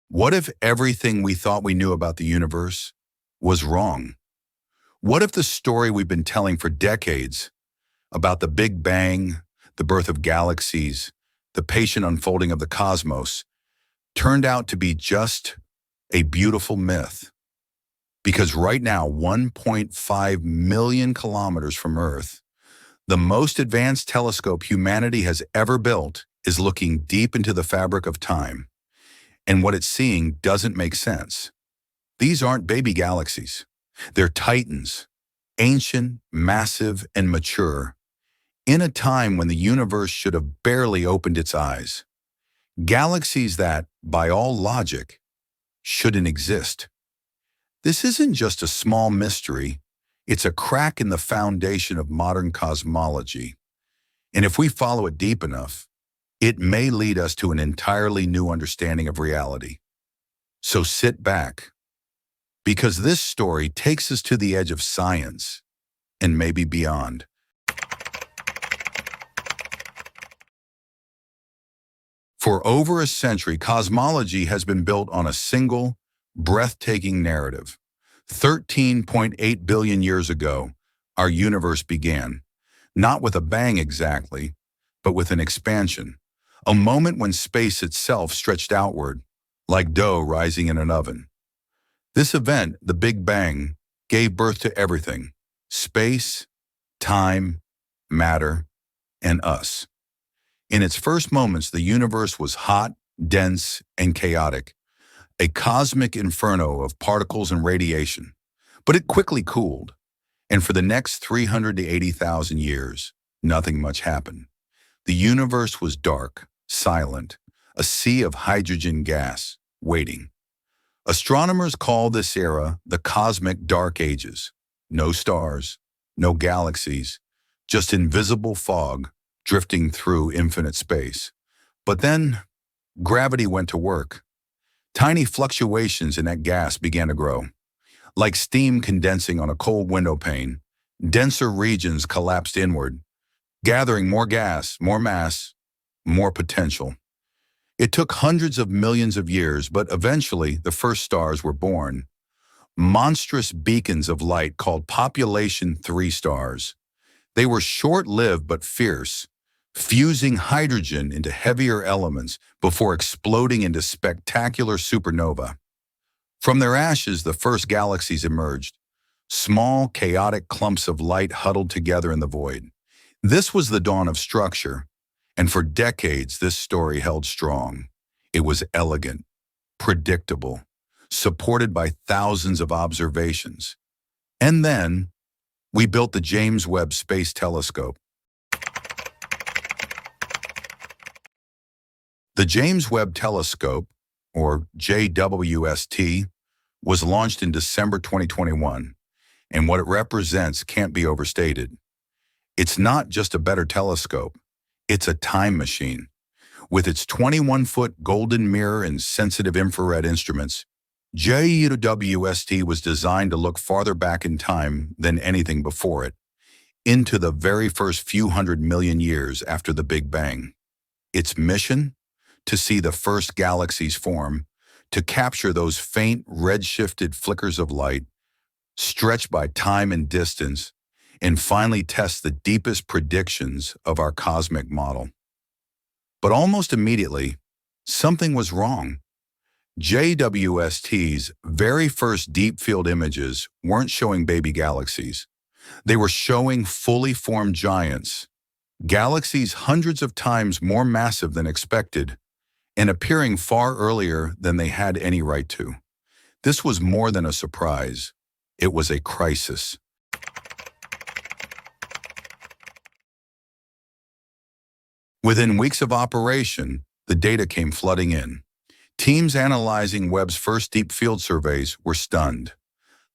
What if everything we thought we knew about the universe was wrong? What if the story we've been telling for decades about the Big Bang, the birth of galaxies, the patient unfolding of the cosmos, turned out to be just a beautiful myth? Because right now, 1.5 million kilometers from Earth, the most advanced telescope humanity has ever built is looking deep into the fabric of time. And what it's seeing doesn't make sense. These aren't baby galaxies. They're titans, ancient, massive, and mature, in a time when the universe should have barely opened its eyes. Galaxies that, by all logic, shouldn't exist. This isn't just a small mystery, it's a crack in the foundation of modern cosmology. And if we follow it deep enough, it may lead us to an entirely new understanding of reality. So sit back, because this story takes us to the edge of science and maybe beyond. For over a century, cosmology has been built on a single, breathtaking narrative. 13.8 billion years ago, our universe began, not with a bang exactly, but with an expansion, a moment when space itself stretched outward, like dough rising in an oven. This event, the Big Bang, gave birth to everything: space, time, matter, and us. In its first moments, the universe was hot, dense, and chaotic, a cosmic inferno of particles and radiation. But it quickly cooled, and for the next 380,000 years, nothing much happened. The universe was dark, silent, a sea of hydrogen gas, waiting. Astronomers call this era the cosmic dark ages. No stars, no galaxies, just invisible fog drifting through infinite space. But then, gravity went to work. Tiny fluctuations in that gas began to grow. Like steam condensing on a cold window pane, denser regions collapsed inward, gathering more gas, more mass, more potential. It took hundreds of millions of years, but eventually the first stars were born. Monstrous beacons of light called population 3 stars. They were short-lived but fierce, fusing hydrogen into heavier elements before exploding into spectacular supernova. From their ashes, the first galaxies emerged, small, chaotic clumps of light huddled together in the void. This was the dawn of structure, and for decades this story held strong. It was elegant, predictable, supported by thousands of observations. And then, we built the James Webb Space Telescope. The James Webb Telescope, or JWST, was launched in December 2021, and what it represents can't be overstated. It's not just a better telescope, it's a time machine. With its 21-foot golden mirror and sensitive infrared instruments, JWST was designed to look farther back in time than anything before it, into the very first few hundred million years after the Big Bang. Its mission? To see the first galaxies form, to capture those faint, red-shifted flickers of light, stretched by time and distance, and finally test the deepest predictions of our cosmic model. But almost immediately, something was wrong. JWST's very first deep field images weren't showing baby galaxies. They were showing fully formed giants, galaxies hundreds of times more massive than expected, and appearing far earlier than they had any right to. This was more than a surprise. It was a crisis. Within weeks of operation, the data came flooding in. Teams analyzing Webb's first deep field surveys were stunned.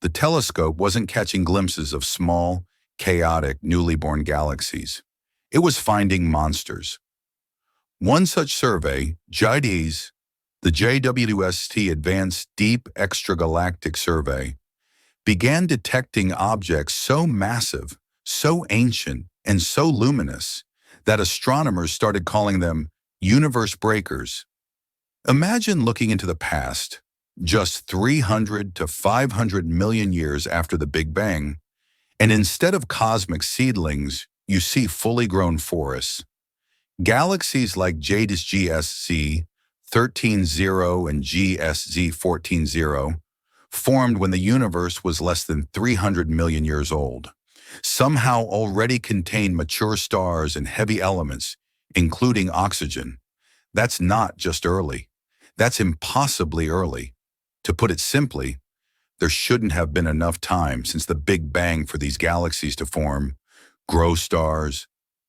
The telescope wasn't catching glimpses of small, chaotic, newly born galaxies. It was finding monsters. One such survey, JWST, the JWST Advanced Deep Extragalactic Survey, began detecting objects so massive, so ancient, and so luminous that astronomers started calling them universe breakers. Imagine looking into the past, just 300 to 500 million years after the Big Bang, and instead of cosmic seedlings, you see fully grown forests. Galaxies like JWST 13.0 and GSZ 14.0 formed when the universe was less than 300 million years old, somehow already contain mature stars and heavy elements, including oxygen. That's not just early. That's impossibly early. To put it simply, there shouldn't have been enough time since the Big Bang for these galaxies to form, grow stars,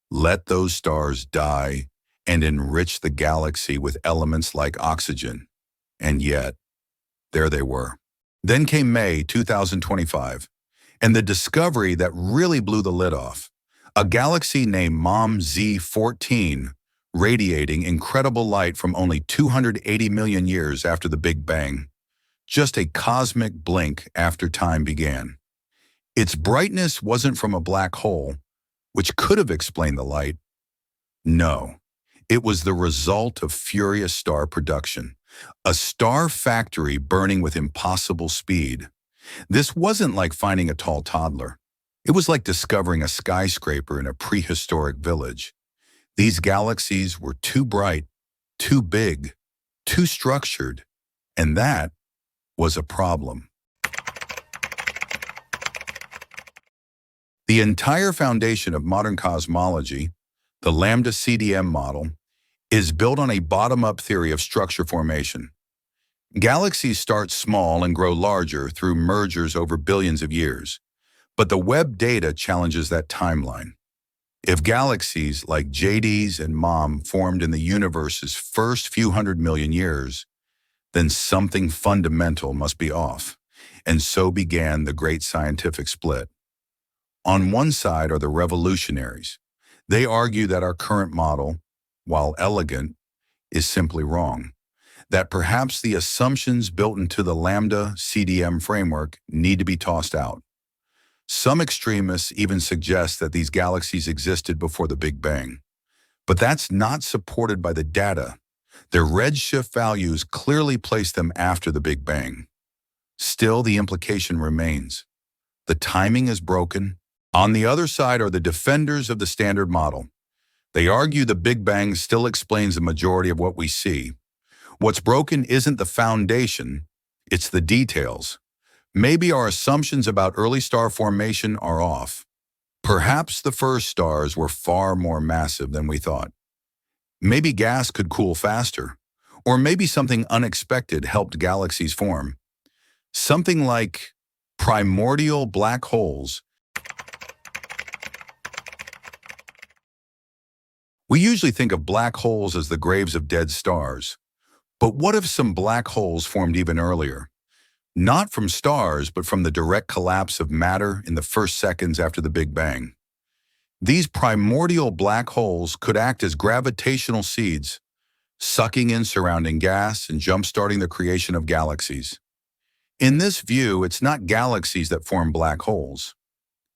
let those stars die, and enrich the galaxy with elements like oxygen. And yet, there they were. Then came May 2025, and the discovery that really blew the lid off. A galaxy named MOM-Z14, radiating incredible light from only 280 million years after the Big Bang. Just a cosmic blink after time began. Its brightness wasn't from a black hole, which could have explained the light. No, it was the result of furious star production, a star factory burning with impossible speed. This wasn't like finding a tall toddler. It was like discovering a skyscraper in a prehistoric village. These galaxies were too bright, too big, too structured, and that was a problem. The entire foundation of modern cosmology, the Lambda-CDM model, is built on a bottom-up theory of structure formation. Galaxies start small and grow larger through mergers over billions of years, but the Webb data challenges that timeline. If galaxies like JDs and MOM formed in the universe's first few hundred million years, then something fundamental must be off, and so began the great scientific split. On one side are the revolutionaries. They argue that our current model, while elegant, is simply wrong, that perhaps the assumptions built into the Lambda-CDM framework need to be tossed out. Some extremists even suggest that these galaxies existed before the Big Bang, but that's not supported by the data. Their redshift values clearly place them after the Big Bang. Still, the implication remains. The timing is broken. On the other side are the defenders of the standard model. They argue the Big Bang still explains the majority of what we see. What's broken isn't the foundation, it's the details. Maybe our assumptions about early star formation are off. Perhaps the first stars were far more massive than we thought. Maybe gas could cool faster, or maybe something unexpected helped galaxies form. Something like primordial black holes. We usually think of black holes as the graves of dead stars. But what if some black holes formed even earlier? Not from stars, but from the direct collapse of matter in the first seconds after the Big Bang. These primordial black holes could act as gravitational seeds, sucking in surrounding gas and jump-starting the creation of galaxies. In this view, it's not galaxies that form black holes.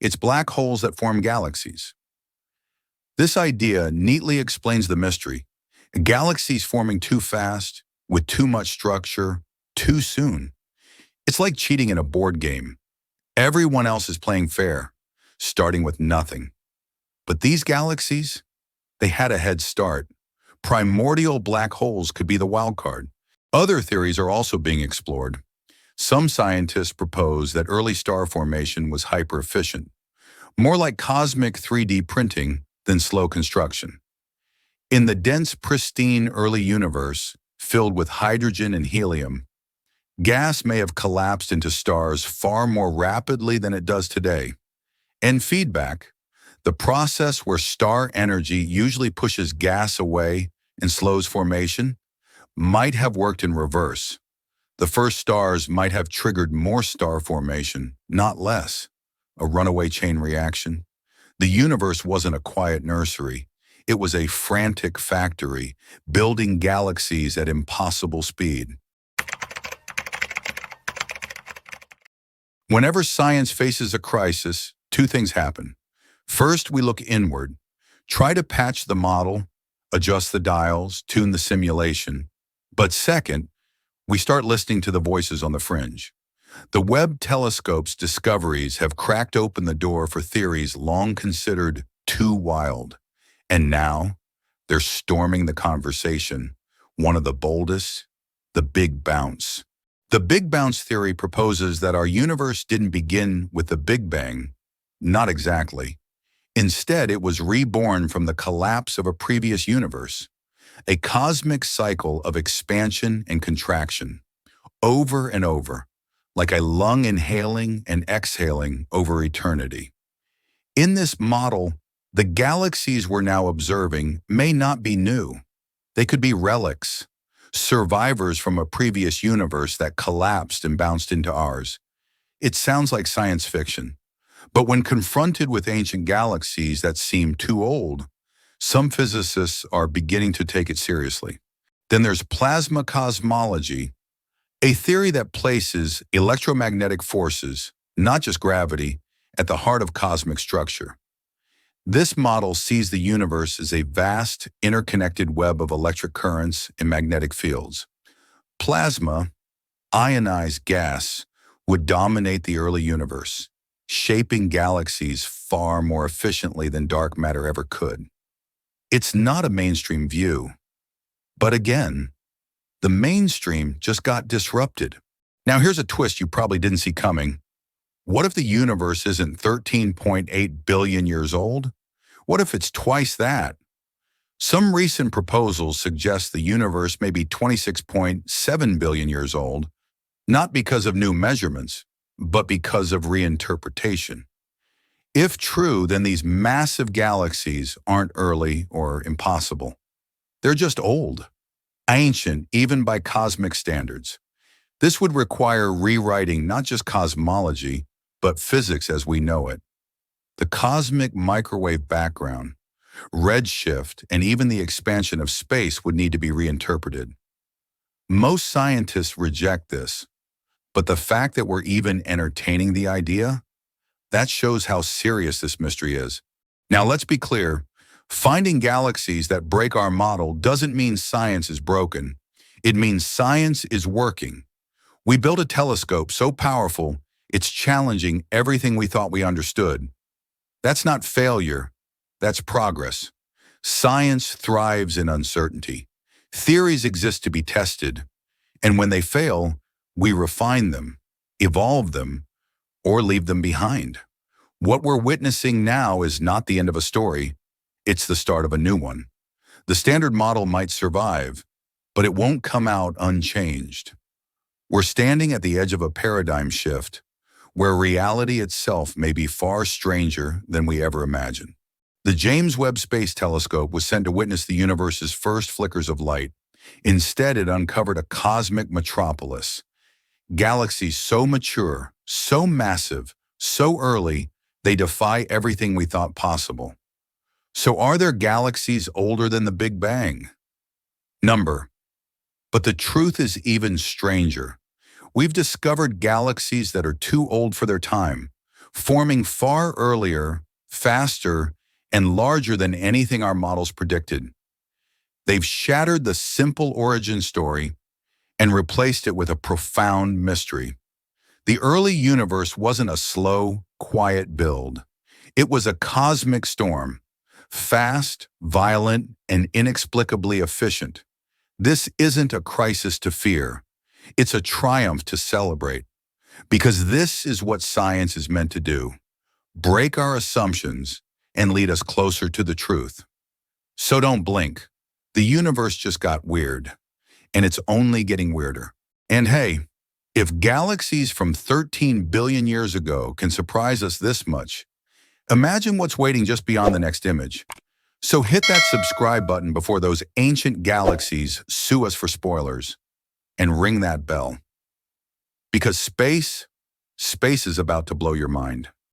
It's black holes that form galaxies. This idea neatly explains the mystery. Galaxies forming too fast, with too much structure, too soon. It's like cheating in a board game. Everyone else is playing fair, starting with nothing. But these galaxies, they had a head start. Primordial black holes could be the wild card. Other theories are also being explored. Some scientists propose that early star formation was hyper-efficient, more like cosmic 3D printing than slow construction. In the dense, pristine early universe, filled with hydrogen and helium, gas may have collapsed into stars far more rapidly than it does today. And feedback, the process where star energy usually pushes gas away and slows formation, might have worked in reverse. The first stars might have triggered more star formation, not less. A runaway chain reaction. The universe wasn't a quiet nursery. It was a frantic factory, building galaxies at impossible speed. Whenever science faces a crisis, two things happen. First, we look inward, try to patch the model, adjust the dials, tune the simulation. But second, we start listening to the voices on the fringe. The Webb telescope's discoveries have cracked open the door for theories long considered too wild. And now, they're storming the conversation. One of the boldest, the Big Bounce. The Big Bounce theory proposes that our universe didn't begin with the Big Bang. Not exactly. Instead, it was reborn from the collapse of a previous universe, a cosmic cycle of expansion and contraction, over and over, like a lung inhaling and exhaling over eternity. In this model, the galaxies we're now observing may not be new. They could be relics, survivors from a previous universe that collapsed and bounced into ours. It sounds like science fiction, but when confronted with ancient galaxies that seem too old, some physicists are beginning to take it seriously. Then there's plasma cosmology, a theory that places electromagnetic forces, not just gravity, at the heart of cosmic structure. This model sees the universe as a vast, interconnected web of electric currents and magnetic fields. Plasma, ionized gas, would dominate the early universe, shaping galaxies far more efficiently than dark matter ever could. It's not a mainstream view, but again, the mainstream just got disrupted. Now here's a twist you probably didn't see coming. What if the universe isn't 13.8 billion years old? What if it's twice that? Some recent proposals suggest the universe may be 26.7 billion years old, not because of new measurements, but because of reinterpretation. If true, then these massive galaxies aren't early or impossible. They're just old, ancient even by cosmic standards. This would require rewriting not just cosmology, but physics as we know it. The cosmic microwave background, redshift, and even the expansion of space would need to be reinterpreted. Most scientists reject this, but the fact that we're even entertaining the idea, that shows how serious this mystery is. Now let's be clear, finding galaxies that break our model doesn't mean science is broken. It means science is working. We built a telescope so powerful, it's challenging everything we thought we understood. That's not failure, that's progress. Science thrives in uncertainty. Theories exist to be tested, and when they fail, we refine them, evolve them, or leave them behind. What we're witnessing now is not the end of a story, it's the start of a new one. The standard model might survive, but it won't come out unchanged. We're standing at the edge of a paradigm shift, where reality itself may be far stranger than we ever imagined. The James Webb Space Telescope was sent to witness the universe's first flickers of light. Instead, it uncovered a cosmic metropolis. Galaxies so mature, so massive, so early, they defy everything we thought possible. So are there galaxies older than the Big Bang? Number. But the truth is even stranger. We've discovered galaxies that are too old for their time, forming far earlier, faster, and larger than anything our models predicted. They've shattered the simple origin story and replaced it with a profound mystery. The early universe wasn't a slow, quiet build. It was a cosmic storm, fast, violent, and inexplicably efficient. This isn't a crisis to fear. It's a triumph to celebrate, because this is what science is meant to do: break our assumptions and lead us closer to the truth. So don't blink. The universe just got weird, and it's only getting weirder. And hey, if galaxies from 13 billion years ago can surprise us this much, imagine what's waiting just beyond the next image. So hit that subscribe button before those ancient galaxies sue us for spoilers, and ring that bell. Because space is about to blow your mind.